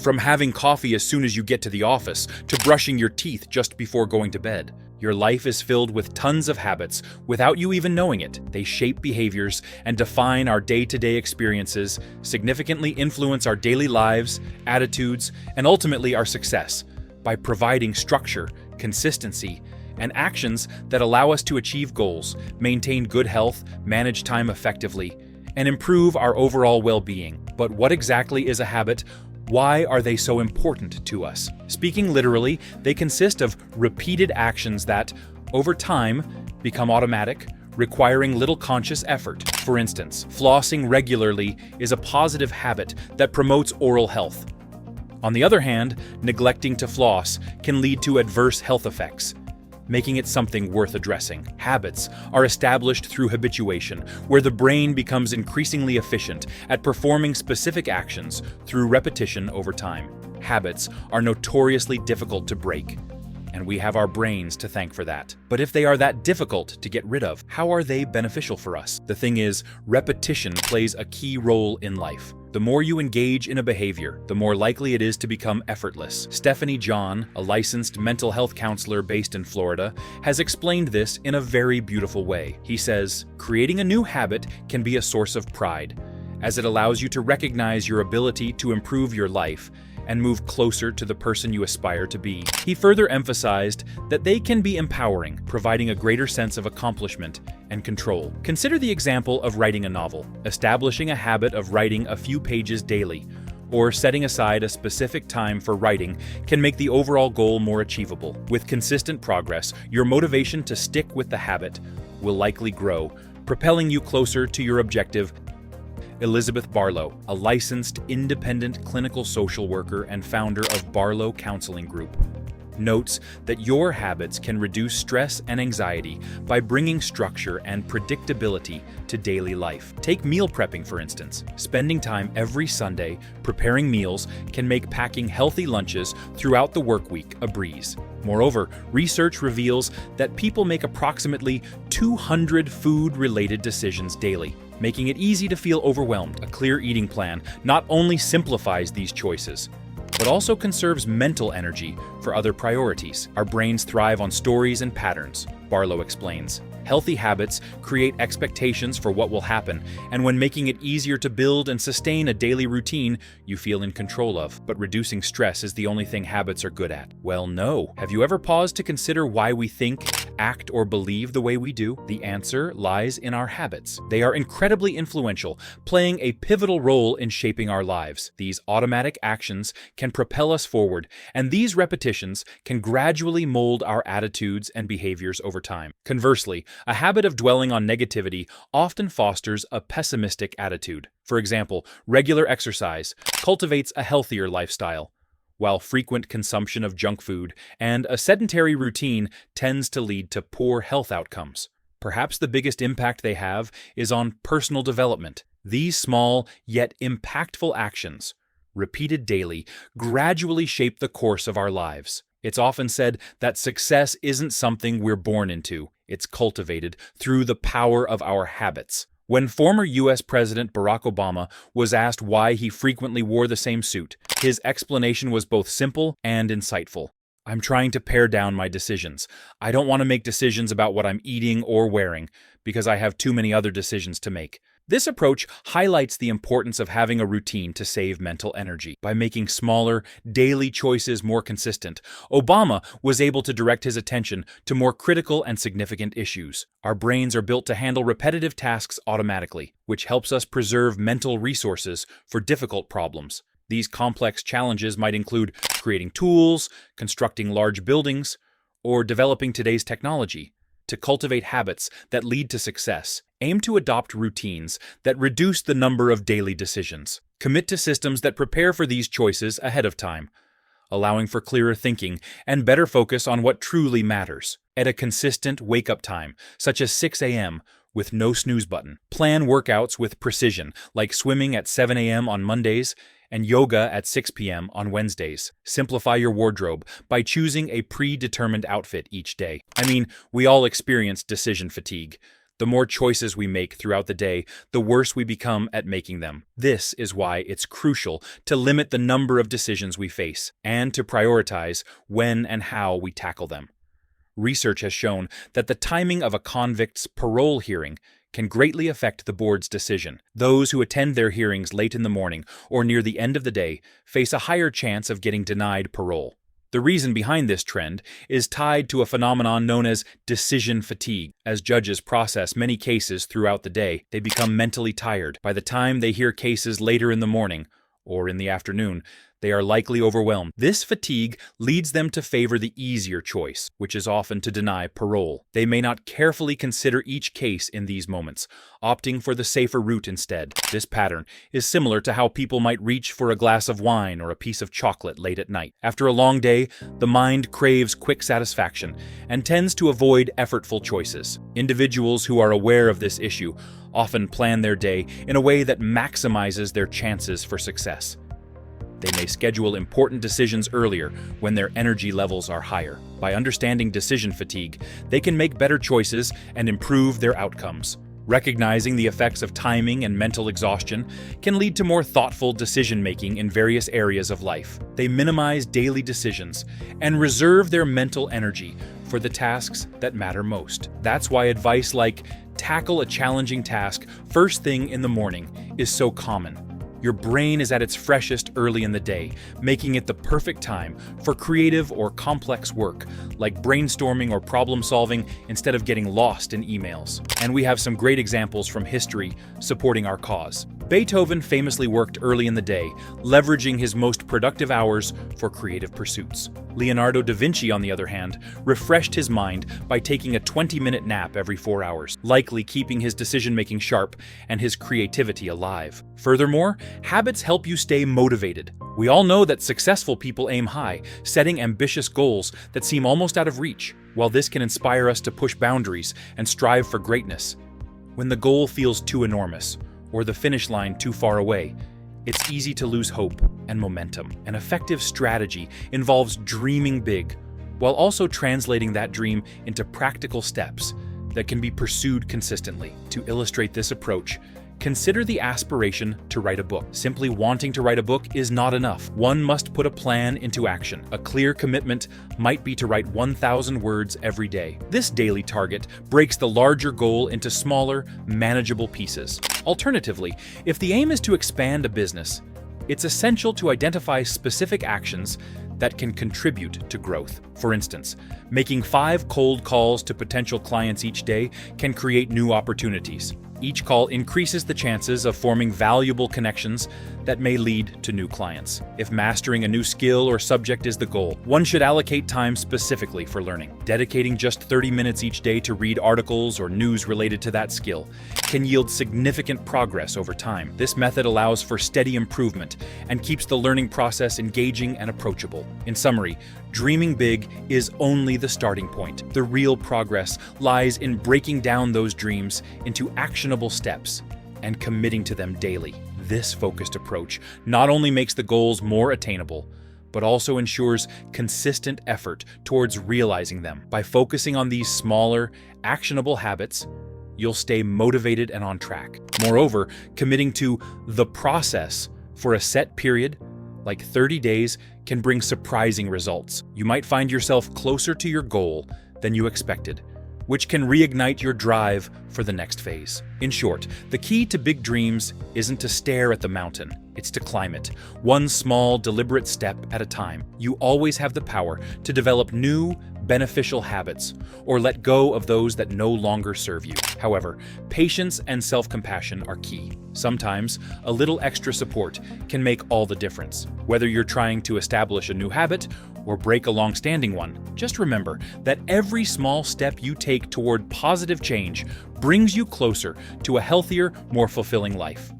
From having coffee as soon as you get to the office to brushing your teeth just before going to bed. Your life is filled with tons of habits without you even knowing it. They shape behaviors and define our day-to-day experiences, significantly influence our daily lives, attitudes, and ultimately our success by providing structure, consistency, and actions that allow us to achieve goals, maintain good health, manage time effectively, and improve our overall well-being. But what exactly is a habit? Why are they so important to us? Speaking literally, they consist of repeated actions that, over time, become automatic, requiring little conscious effort. For instance, flossing regularly is a positive habit that promotes oral health. On the other hand, neglecting to floss can lead to adverse health effects, making it something worth addressing. Habits are established through habituation, where the brain becomes increasingly efficient at performing specific actions through repetition over time. Habits are notoriously difficult to break, and we have our brains to thank for that. But if they are that difficult to get rid of, how are they beneficial for us? The thing is, repetition plays a key role in life. The more you engage in a behavior, the more likely it is to become effortless. Stephanie John, a licensed mental health counselor based in Florida, has explained this in a very beautiful way. He says, "Creating a new habit can be a source of pride, as it allows you to recognize your ability to improve your life and move closer to the person you aspire to be." He further emphasized that they can be empowering, providing a greater sense of accomplishment and control. Consider the example of writing a novel. Establishing a habit of writing a few pages daily, or setting aside a specific time for writing, can make the overall goal more achievable. With consistent progress, your motivation to stick with the habit will likely grow, propelling you closer to your objective. Elizabeth Barlow, a licensed independent clinical social worker and founder of Barlow Counseling Group, notes that your habits can reduce stress and anxiety by bringing structure and predictability to daily life. Take meal prepping, for instance. Spending time every Sunday preparing meals can make packing healthy lunches throughout the work week a breeze. Moreover, research reveals that people make approximately 200 food-related decisions daily, making it easy to feel overwhelmed. A clear eating plan not only simplifies these choices, but also conserves mental energy for other priorities. Our brains thrive on stories and patterns, Barlow explains. Healthy habits create expectations for what will happen, and when making it easier to build and sustain a daily routine, you feel in control of. But reducing stress is the only thing habits are good at. Well, no. Have you ever paused to consider why we think, act, or believe the way we do? The answer lies in our habits. They are incredibly influential, playing a pivotal role in shaping our lives. These automatic actions can propel us forward, and these repetitions can gradually mold our attitudes and behaviors over time. Conversely, a habit of dwelling on negativity often fosters a pessimistic attitude. For example, regular exercise cultivates a healthier lifestyle, while frequent consumption of junk food and a sedentary routine tends to lead to poor health outcomes. Perhaps the biggest impact they have is on personal development. These small yet impactful actions, repeated daily, gradually shape the course of our lives. It's often said that success isn't something we're born into. It's cultivated through the power of our habits. When former U.S. President Barack Obama was asked why he frequently wore the same suit, his explanation was both simple and insightful. "I'm trying to pare down my decisions. I don't want to make decisions about what I'm eating or wearing, because I have too many other decisions to make." This approach highlights the importance of having a routine to save mental energy. By making smaller, daily choices more consistent, Obama was able to direct his attention to more critical and significant issues. Our brains are built to handle repetitive tasks automatically, which helps us preserve mental resources for difficult problems. These complex challenges might include creating tools, constructing large buildings, or developing today's technology. To cultivate habits that lead to success, aim to adopt routines that reduce the number of daily decisions. Commit to systems that prepare for these choices ahead of time, allowing for clearer thinking and better focus on what truly matters. At a consistent wake-up time, such as 6 a.m., with no snooze button. Plan workouts with precision, like swimming at 7 a.m. on Mondays and yoga at 6 p.m. on Wednesdays. Simplify your wardrobe by choosing a predetermined outfit each day. I mean, we all experience decision fatigue. The more choices we make throughout the day, the worse we become at making them. This is why it's crucial to limit the number of decisions we face and to prioritize when and how we tackle them. Research has shown that the timing of a convict's parole hearing can greatly affect the board's decision. Those who attend their hearings late in the morning or near the end of the day face a higher chance of getting denied parole. The reason behind this trend is tied to a phenomenon known as decision fatigue. As judges process many cases throughout the day, they become mentally tired. By the time they hear cases later in the morning or in the afternoon, they are likely overwhelmed. This fatigue leads them to favor the easier choice, which is often to deny parole. They may not carefully consider each case in these moments, opting for the safer route instead. This pattern is similar to how people might reach for a glass of wine or a piece of chocolate late at night. After a long day, the mind craves quick satisfaction and tends to avoid effortful choices. Individuals who are aware of this issue often plan their day in a way that maximizes their chances for success. They may schedule important decisions earlier when their energy levels are higher. By understanding decision fatigue, they can make better choices and improve their outcomes. Recognizing the effects of timing and mental exhaustion can lead to more thoughtful decision-making in various areas of life. They minimize daily decisions and reserve their mental energy for the tasks that matter most. That's why advice like tackle a challenging task first thing in the morning is so common. Your brain is at its freshest early in the day, making it the perfect time for creative or complex work, like brainstorming or problem solving instead of getting lost in emails. And we have some great examples from history supporting our cause. Beethoven famously worked early in the day, leveraging his most productive hours for creative pursuits. Leonardo da Vinci, on the other hand, refreshed his mind by taking a 20-minute nap every 4 hours, likely keeping his decision-making sharp and his creativity alive. Furthermore, habits help you stay motivated. We all know that successful people aim high, setting ambitious goals that seem almost out of reach. While this can inspire us to push boundaries and strive for greatness, when the goal feels too enormous, or the finish line too far away, it's easy to lose hope and momentum. An effective strategy involves dreaming big, while also translating that dream into practical steps that can be pursued consistently. To illustrate this approach, consider the aspiration to write a book. Simply wanting to write a book is not enough. One must put a plan into action. A clear commitment might be to write 1,000 words every day. This daily target breaks the larger goal into smaller, manageable pieces. Alternatively, if the aim is to expand a business, it's essential to identify specific actions that can contribute to growth. For instance, making 5 cold calls to potential clients each day can create new opportunities. Each call increases the chances of forming valuable connections that may lead to new clients. If mastering a new skill or subject is the goal, one should allocate time specifically for learning. Dedicating just 30 minutes each day to read articles or news related to that skill can yield significant progress over time. This method allows for steady improvement and keeps the learning process engaging and approachable. In summary, dreaming big is only the starting point. The real progress lies in breaking down those dreams into actionable steps and committing to them daily. This focused approach not only makes the goals more attainable, but also ensures consistent effort towards realizing them. By focusing on these smaller, actionable habits, you'll stay motivated and on track. Moreover, committing to the process for a set period, like 30 days, can bring surprising results. You might find yourself closer to your goal than you expected, which can reignite your drive for the next phase. In short, the key to big dreams isn't to stare at the mountain, it's to climb it, one small, deliberate step at a time. You always have the power to develop new, beneficial habits, or let go of those that no longer serve you. However, patience and self-compassion are key. Sometimes, a little extra support can make all the difference. Whether you're trying to establish a new habit or break a long-standing one, just remember that every small step you take toward positive change brings you closer to a healthier, more fulfilling life.